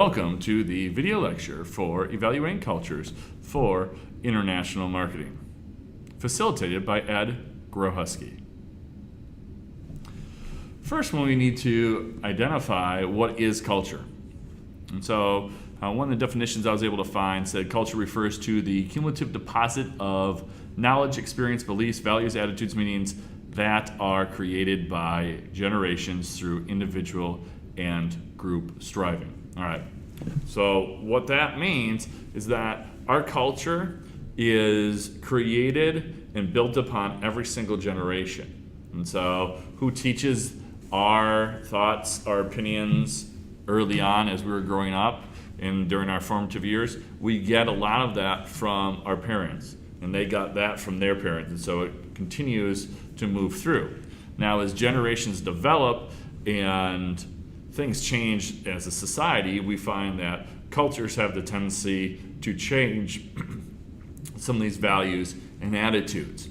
Welcome to the video lecture for Evaluating Cultures for International Marketing, facilitated by Ed Grochowski. First, we need to identify what is culture. And so one of the definitions I was able to find said culture refers to the cumulative deposit of knowledge, experience, beliefs, values, attitudes, meanings that are created by generations through individual and group striving. All right, so what that means is that our culture is created and built upon every single generation. And so who teaches our thoughts, our opinions early on as we were growing up and during our formative years? We get a lot of that from our parents, and they got that from their parents, and so it continues to move through. Now, as generations develop and things change as a society, we find that cultures have the tendency to change some of these values and attitudes.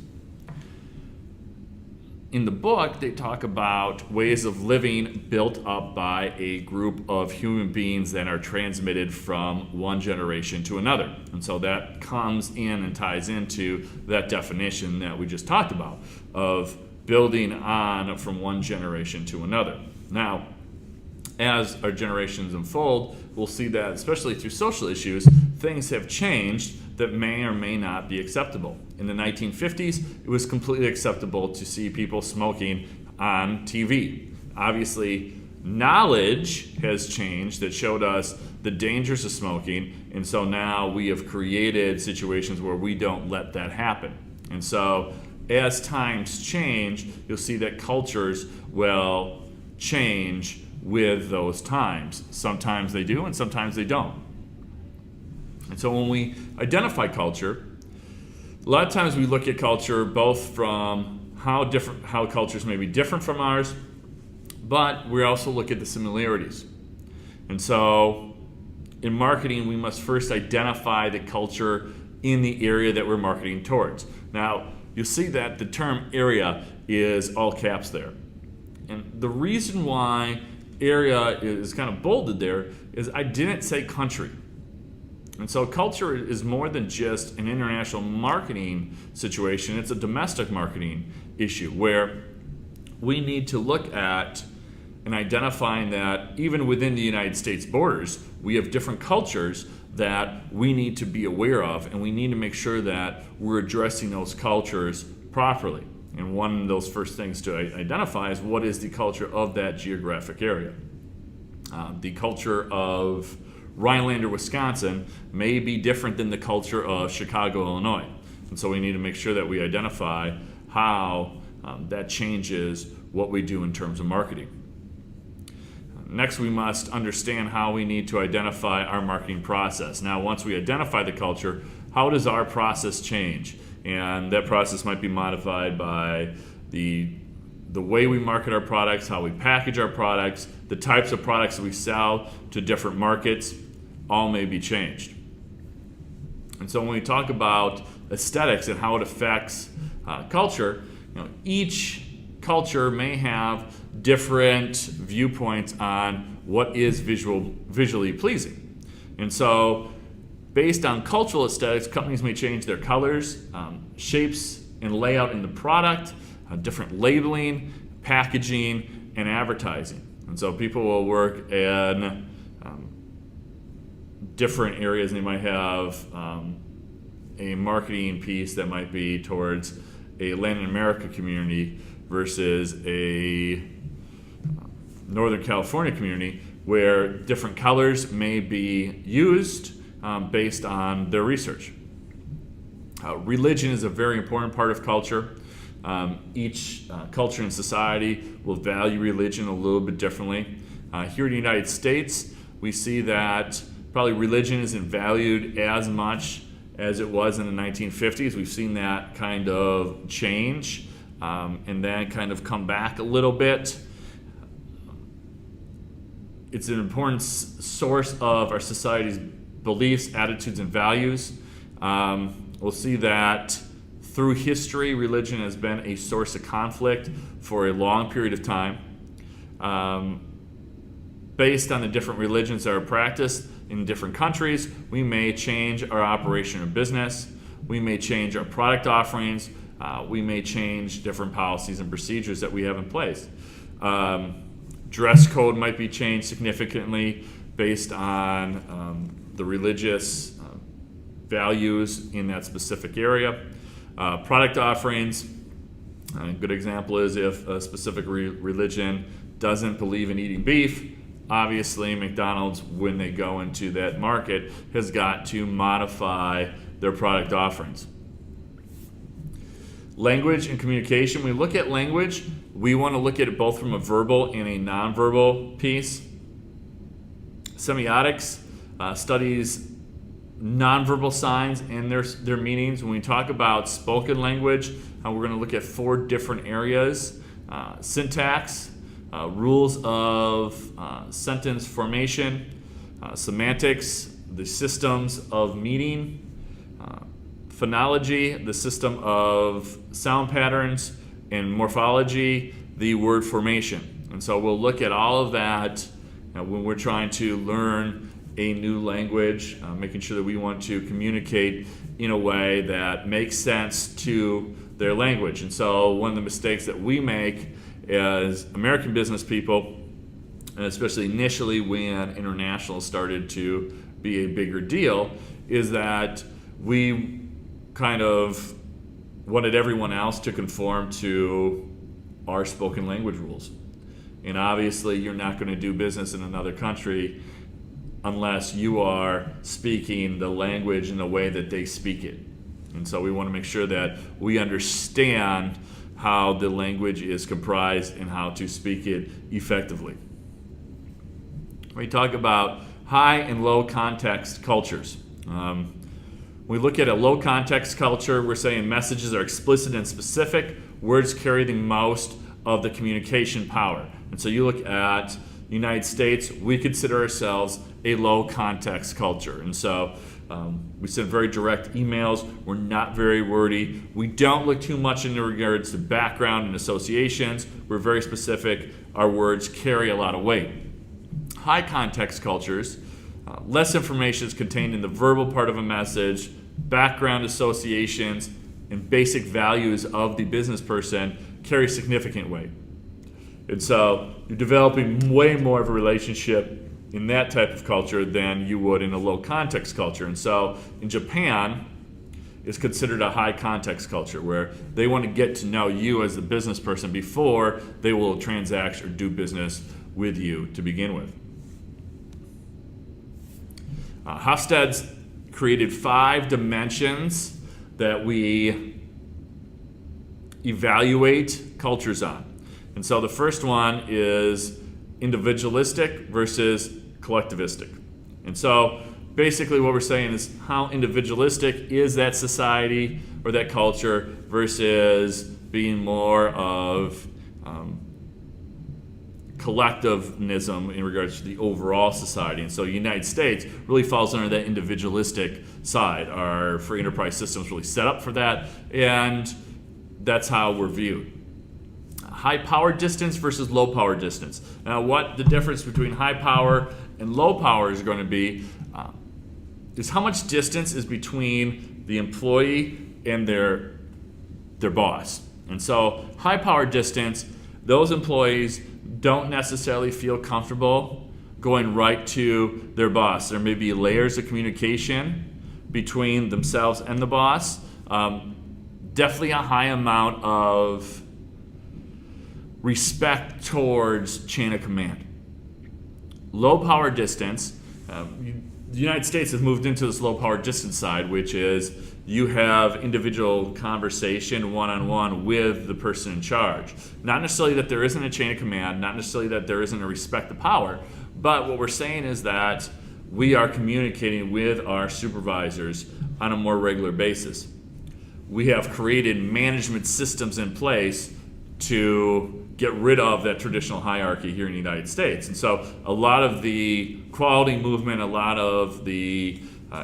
In the book, they talk about ways of living built up by a group of human beings that are transmitted from one generation to another. And so that comes in and ties into that definition that we just talked about of building on from one generation to another. Now, as our generations unfold, we'll see that, especially through social issues, things have changed that may or may not be acceptable. In the 1950s, it was completely acceptable to see people smoking on TV. Obviously, knowledge has changed that showed us the dangers of smoking, and so now we have created situations where we don't let that happen. And so as times change, you'll see that cultures will change with those times. Sometimes they do and sometimes they don't. And so when we identify culture, a lot of times we look at culture both from how cultures may be different from ours, but we also look at the similarities. And so in marketing, we must first identify the culture in the area that we're marketing towards. Now, you'll see that the term area is all caps there. And the reason why area is kind of bolded there is I didn't say country. And so culture is more than just an international marketing situation. It's a domestic marketing issue where we need to look at and identifying that even within the United States borders, we have different cultures that we need to be aware of, and we need to make sure that we're addressing those cultures properly. And one of those first things to identify is what is the culture of that geographic area. The culture of Rhinelander, Wisconsin may be different than the culture of Chicago, Illinois. And so we need to make sure that we identify how that changes what we do in terms of marketing. Next, we must understand how we need to identify our marketing process. Now, once we identify the culture, how does our process change? And that process might be modified by the way we market our products, how we package our products, the types of products that we sell to different markets, all may be changed. And so when we talk about aesthetics and how it affects culture, each culture may have different viewpoints on what is visually pleasing. And so based on cultural aesthetics, companies may change their colors, shapes, and layout in the product, different labeling, packaging, and advertising. And so people will work in different areas, and they might have a marketing piece that might be towards a Latin America community versus a Northern California community where different colors may be used based on their research. Religion is a very important part of culture. Each culture and society will value religion a little bit differently. Here in the United States, we see that probably religion isn't valued as much as it was in the 1950s. We've seen that kind of change and then kind of come back a little bit. It's an important source of our society's beliefs, attitudes, and values. We'll see that through history, religion has been a source of conflict for a long period of time. based on the different religions that are practiced in different countries, we may change our operation or business. We may change our product offerings. We may change different policies and procedures that we have in place. Dress code might be changed significantly based on the religious values in that specific area. Product offerings, a good example is if a specific religion doesn't believe in eating beef, obviously McDonald's, when they go into that market, has got to modify their product offerings. Language and communication. When we look at language, we want to look at it both from a verbal and a nonverbal piece. Semiotics studies nonverbal signs and their meanings. When we talk about spoken language, we're going to look at 4 different areas. Syntax, rules of sentence formation, semantics, the systems of meaning, phonology, the system of sound patterns, and morphology, the word formation. And so we'll look at all of that when we're trying to learn a new language, making sure that we want to communicate in a way that makes sense to their language. And so one of the mistakes that we make as American business people, and especially initially when international started to be a bigger deal, is that we kind of wanted everyone else to conform to our spoken language rules. And obviously you're not going to do business in another country unless you are speaking the language in the way that they speak it. And so we want to make sure that we understand how the language is comprised and how to speak it effectively. We talk about high and low context cultures. We look at a low context culture, we're saying messages are explicit and specific, words carry the most of the communication power. And so you look at the United States, we consider ourselves a low context culture. And so we send very direct emails, we're not very wordy, we don't look too much in regards to background and associations, we're very specific, our words carry a lot of weight. High context cultures, less information is contained in the verbal part of a message, background associations, and basic values of the business person carry significant weight. And so you're developing way more of a relationship in that type of culture than you would in a low context culture. And so in Japan, it's considered a high context culture where they want to get to know you as a business person before they will transact or do business with you to begin with. Hofstede's created 5 dimensions that we evaluate cultures on. And so the first one is individualistic versus collectivistic. And so basically what we're saying is how individualistic is that society or that culture versus being more of collectivism in regards to the overall society. And so the United States really falls under that individualistic side. Our free enterprise system is really set up for that, and that's how we're viewed. High power distance versus low power distance. Now what the difference between high power and low power is going to be is how much distance is between the employee and their boss. And so high power distance, those employees don't necessarily feel comfortable going right to their boss. There may be layers of communication between themselves and the boss. Definitely a high amount of respect towards chain of command. Low power distance, the United States has moved into this low power distance side, which is you have individual conversation one-on-one with the person in charge. Not necessarily that there isn't a chain of command, not necessarily that there isn't a respect of power, but what we're saying is that we are communicating with our supervisors on a more regular basis. We have created management systems in place to get rid of that traditional hierarchy here in the United States. And so a lot of the quality movement, a lot of the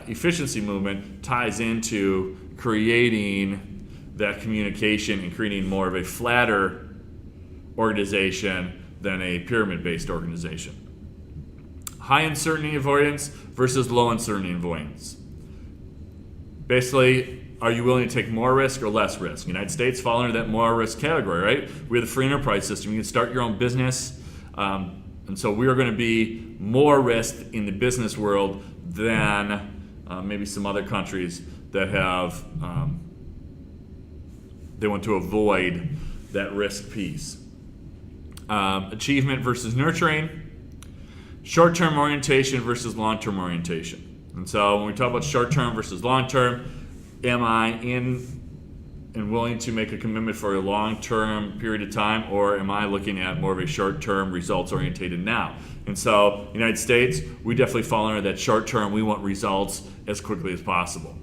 efficiency movement ties into creating that communication and creating more of a flatter organization than a pyramid-based organization. high uncertainty avoidance versus low uncertainty avoidance. Basically, are you willing to take more risk or less risk? United States fall under that more risk category, right? We have the free enterprise system. You can start your own business. And so we are going to be more risk in the business world than maybe some other countries that have, they want to avoid that risk piece. Achievement versus nurturing. Short-term orientation versus long-term orientation. And so when we talk about short-term versus long-term, am I in and willing to make a commitment for a long-term period of time, or am I looking at more of a short-term, results-oriented now? And so, United States, we definitely fall under that short-term. We want results as quickly as possible.